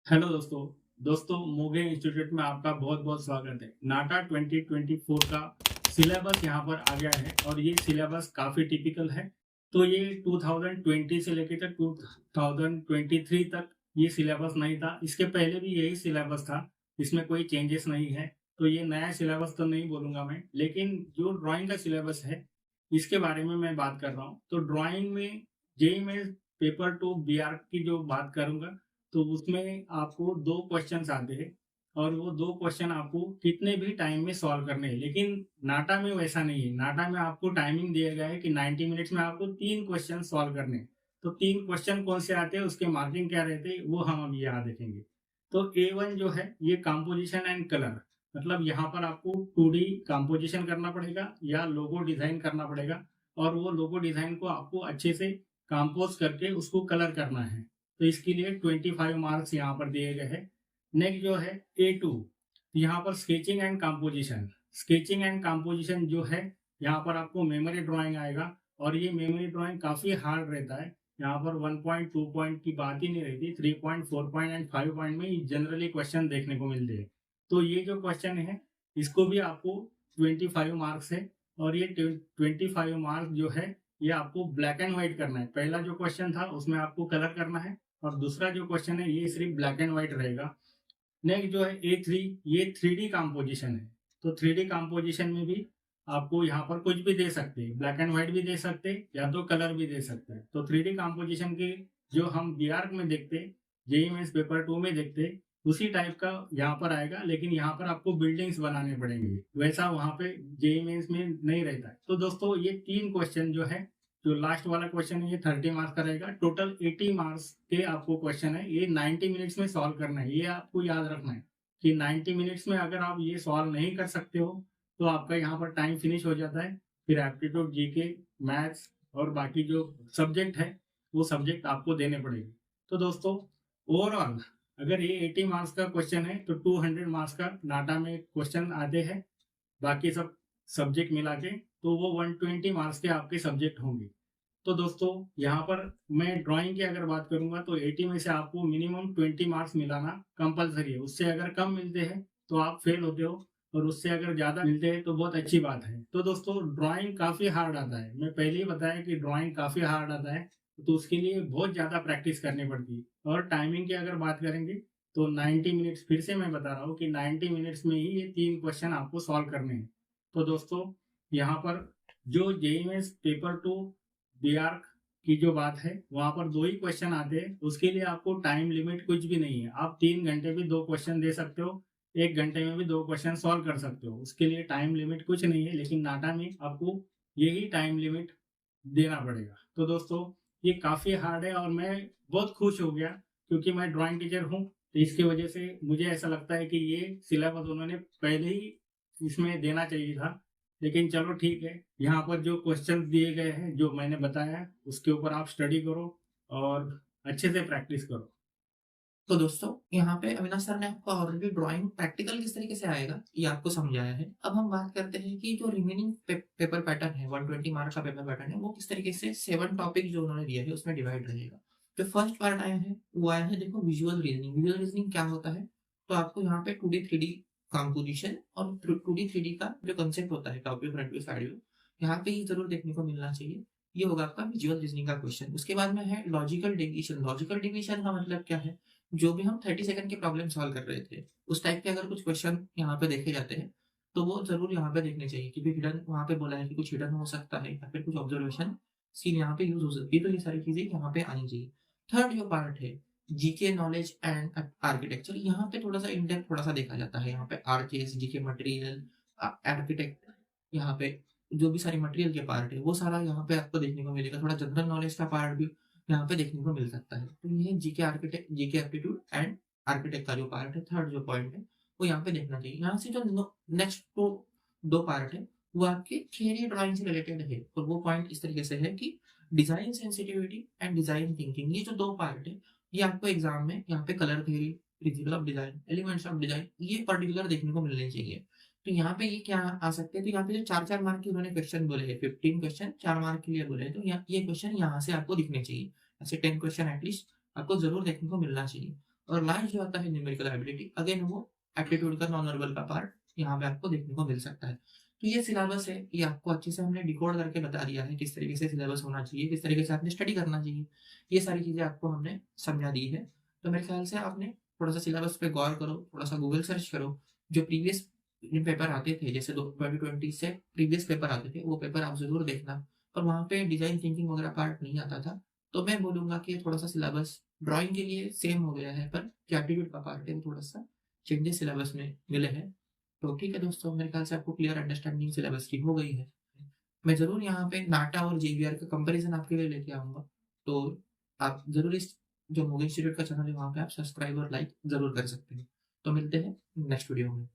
Hello दोस्तों। मोगे institute में आपका बहुत बहुत स्वागत है। नाटा 2024 का सिलेबस यहाँ पर आ गया है और ये सिलेबस काफ़ी टिपिकल है। तो ये 2020 से लेकर तक 2023 तक ये सिलेबस नहीं था। इसके पहले भी यही सिलेबस था, इसमें कोई चेंजेस नहीं है। तो ये नया सिलेबस तो नहीं बोलूँगा मैं, लेकिन जो ड्राइंग का सिलेबस है इसके बारे में मैं बात कर रहा हूँ। तो ड्राइंग में जेईई में पेपर 2 बीआर्क की जो बात करूँगा, तो उसमें आपको 2 क्वेश्चन्स आते हैं और वो 2 क्वेश्चन आपको कितने भी टाइम में सॉल्व करने हैं। लेकिन नाटा में वैसा नहीं है। नाटा में आपको टाइमिंग दिया गया है कि 90 मिनट्स में आपको 3 क्वेश्चन सॉल्व करने हैं। तो 3 क्वेश्चन कौन से आते हैं, उसके मार्किंग क्या रहते हैं, वो हम अभी यहाँ देखेंगे। तो A1 जो है ये कंपोजिशन एंड कलर, मतलब यहाँ पर आपको 2D कंपोजिशन करना पड़ेगा या लोगो डिज़ाइन करना पड़ेगा और वो लोगो डिज़ाइन को आपको अच्छे से कंपोज़ करके उसको कलर करना है। तो इसके लिए 25 मार्क्स यहाँ पर दिए गए हैं। नेक्स्ट जो है A2, यहाँ पर sketching and composition. Sketching and composition जो है, यहाँ पर आपको मेमोरी ड्राइंग आएगा और ये मेमोरी ड्राइंग काफ़ी हार्ड रहता है। यहाँ पर 1 पॉइंट 2 पॉइंट की बात ही नहीं रहती, 3 पॉइंट 4 पॉइंट एंड 5 पॉइंट में जनरली क्वेश्चन देखने को मिलते हैं। तो ये जो क्वेश्चन है इसको भी आपको 25 मार्क्स है और ये 25 मार्क्स जो है ये आपको ब्लैक एंड व्हाइट करना है। पहला जो क्वेश्चन था उसमें आपको कलर करना है और दूसरा जो क्वेश्चन है ये सिर्फ ब्लैक एंड व्हाइट रहेगा। नेक्स्ट जो है A3, ये 3D कंपोजिशन है। तो 3D कंपोजिशन में भी आपको यहाँ पर कुछ भी दे सकते हैं, ब्लैक एंड व्हाइट भी दे सकते हैं या तो कलर भी दे सकते हैं। तो 3D कंपोजिशन के जो हम बीआर्क में देखते हैं, जेईई मेंस पेपर 2 में देखते हैं, उसी टाइप का यहाँ पर आएगा, लेकिन यहाँ पर आपको बिल्डिंग्स बनाने पड़ेंगे, वैसा वहाँ पे जेईई मेंस में नहीं रहता है। तो दोस्तों ये 3 क्वेश्चन जो है, जो लास्ट वाला क्वेश्चन है ये 30 मार्क्स का रहेगा। टोटल 80 मार्क्स के आपको क्वेश्चन है, ये 90 मिनट्स में सॉल्व करना है। ये आपको याद रखना है कि 90 मिनट्स में अगर आप ये सॉल्व नहीं कर सकते हो तो आपका यहाँ पर टाइम फिनिश हो जाता है। फिर एप्टीट्यूड, जीके, मैथ्स और बाकी जो सब्जेक्ट है वो सब्जेक्ट आपको देने पड़ेंगे। तो दोस्तों ओवरऑल अगर ये 80 मार्क्स का क्वेश्चन है तो 200 मार्क्स का नाटा में क्वेश्चन आते हैं। बाकी सब सब्जेक्ट मिला के तो वो 120 मार्क्स के आपके सब्जेक्ट होंगे। तो दोस्तों यहाँ पर मैं ड्राइंग की अगर बात करूंगा तो 80 में से आपको मिनिमम 20 मार्क्स मिलाना कंपलसरी है। उससे अगर कम मिलते हैं तो आप फेल होते हो और उससे अगर ज़्यादा मिलते हैं तो बहुत अच्छी बात है। तो दोस्तों ड्राइंग काफ़ी हार्ड आता है, मैं पहले ही बताया कि ड्राइंग काफ़ी हार्ड आता है। तो उसके लिए बहुत ज़्यादा प्रैक्टिस करनी पड़ती है। और टाइमिंग की अगर बात करेंगे तो 90 मिनट्स, फिर से मैं बता रहा हूँ कि 90 मिनट्स में ही ये 3 क्वेश्चन आपको सॉल्व करने हैं। तो दोस्तों यहाँ पर जो जेईई में पेपर 2 बीआर्क की जो बात है, वहाँ पर 2 ही क्वेश्चन आते हैं। उसके लिए आपको टाइम लिमिट कुछ भी नहीं है। आप 3 घंटे भी 2 क्वेश्चन दे सकते हो, 1 घंटे में भी 2 क्वेश्चन सॉल्व कर सकते हो। उसके लिए टाइम लिमिट कुछ नहीं है, लेकिन नाटा में आपको यही टाइम लिमिट देना पड़ेगा। तो दोस्तों ये काफ़ी हार्ड है और मैं बहुत खुश हो गया क्योंकि मैं ड्राइंग टीचर हूँ। तो इसकी वजह से मुझे ऐसा लगता है कि ये सिलेबस उन्होंने पहले ही इसमें देना चाहिए था। लेकिन चलो ठीक है, यहाँ पर जो क्वेश्चंस दिए गए हैं, जो मैंने बताया, उसके ऊपर आप स्टडी करो और अच्छे से प्रैक्टिस करो। तो दोस्तों, यहाँ पे अविनाश सर ने आपको ऑलरेडी ड्राइंग प्रैक्टिकल किस तरीके से आएगा, ये आपको समझाया है। अब हम बात करते हैं कि जो रिमेनिंग पेपर पैटर्न है, 120 मार्क का पेपर पैटर्न है, वो किस तरीके से 7 टॉपिक जो उन्होंने दिया है, उसमें डिवाइड रहेगा। जो फर्स्ट पार्ट आया है, वो आया है देखो विजुअल रीजनिंग। विजुअल रीजनिंग क्या होता है? तो आपको यहाँ पे 2D 3D कंपोजिशन और 2D 3D का जो कंसेप्ट होता है, top view, front view, side view, यहाँ पे ये जरूर देखने को मिलना चाहिए। ये होगा आपका विजुअल रीजनिंग का क्वेश्चन। उसके बाद में है लॉजिकल डिविजन। लॉजिकल डिविजन का मतलब क्या है? जो भी हम 30 सेकंड के प्रॉब्लम सॉल्व कर रहे थे, उस टाइप के अगर कुछ क्वेश्चन यहाँ पे देखे जाते हैं, तो वो ज़रूर यहाँ पे देखने चाहिए, क्योंकि हिडन वहाँ पे बोला है कि कुछ हिडन हो सकता है या फिर कुछ ऑब्जर्वेशन स्किल यहाँ पे यूज़ हो सकती है, तो ये सारी चीज़ें यहाँ पे आनी चाहिए। थर्ड जो पार्ट है, जीके नॉलेज एंड आर्किटेक्चर, यहाँ पे थोड़ा-सा इन डेप्थ थोड़ा-सा देखा जाता है। यहाँ पे आरकेएस, जीके मटेरियल, आर्किटेक्ट, यहाँ पे जो भी सारी मटेरियल के पार्ट है, वो सारा यहाँ पे आपको देखने को मिलेगा। थोड़ा जनरल नॉलेज का पार्ट भी यहाँ पे देखने को मिल सकता है। तो ये जीके एप्टीट्यूड एंड आर्किटेक्ट का जो पार्ट है, थर्ड जो पॉइंट है, वो यहाँ पे देखना चाहिए। यहाँ से जो नेक्स्ट दो पार्ट है, वो आपके थियरी ड्राइंग से रिलेटेड है और वो पॉइंट इस तरीके से है कि design sensitivity and design thinking, ये जो दो पार्ट है, ये आपको एग्जाम में यहाँ पे colour theory, principle of design, elements of design, ये पर्टिकुलर देखने को मिलने चाहिए। तो यहाँ पे ये क्या आ सकते हैं? तो यहाँ पे जो 4-4 मार्क के उन्होंने क्वेश्चन बोले हैं, 15 क्वेश्चन 4 मार्क के लिए बोले हैं, तो ये क्वेश्चन यहाँ से आपको दिखने चाहिए। ऐसे 10 क्वेश्चन एटलीस्ट आपको ज़रूर देखने को मिलना चाहिए। और लास्ट जो आता है न्यूमेरिकल एबिलिटी, अगेन वो एप्टीट्यूड का नॉन वर्बल का पार्ट यहाँ पे आपको देखने को मिल सकता है। तो ये सिलेबस है, ये आपको अच्छे से हमने डिकोड करके बता दिया है किस तरीके से सिलेबस होना चाहिए, किस तरीके से आपने स्टडी करना चाहिए। ये सारी चीज़ें आपको हमने समझा दी है। तो मेरे ख्याल से आपने थोड़ा-सा सिलेबस पे गौर करो, थोड़ा-सा गूगल सर्च करो। जो प्रीवियस पेपर आते थे, जैसे दो 2020 से प्रीवियस पेपर आते थे, वो पेपर आप ज़रूर देखना। और वहाँ पे डिज़ाइन थिंकिंग वगैरह पार्ट नहीं आता था। तो मैं बोलूँगा कि थोड़ा-सा सिलेबस ड्राइंग के लिए सेम हो गया है, पर जो एप्टीट्यूड का पार्ट है वो थोड़ा-सा चेंजेस सिलेबस में मिले हैं। तो ठीक है दोस्तों, मेरे ख्याल से आपको क्लियर अंडरस्टैंडिंग सिलेबस की हो गई है। मैं ज़रूर यहाँ पे नाटा और जेवीआर का कंपैरिज़न आपके लिए लेके आऊँगा। तो आप ज़रूर इस जो मूवी इंस्टीट्यूट का चैनल है वहाँ पे आप सब्सक्राइब और लाइक ज़रूर कर सकते हैं। तो मिलते हैं नेक्स्ट वीडियो में।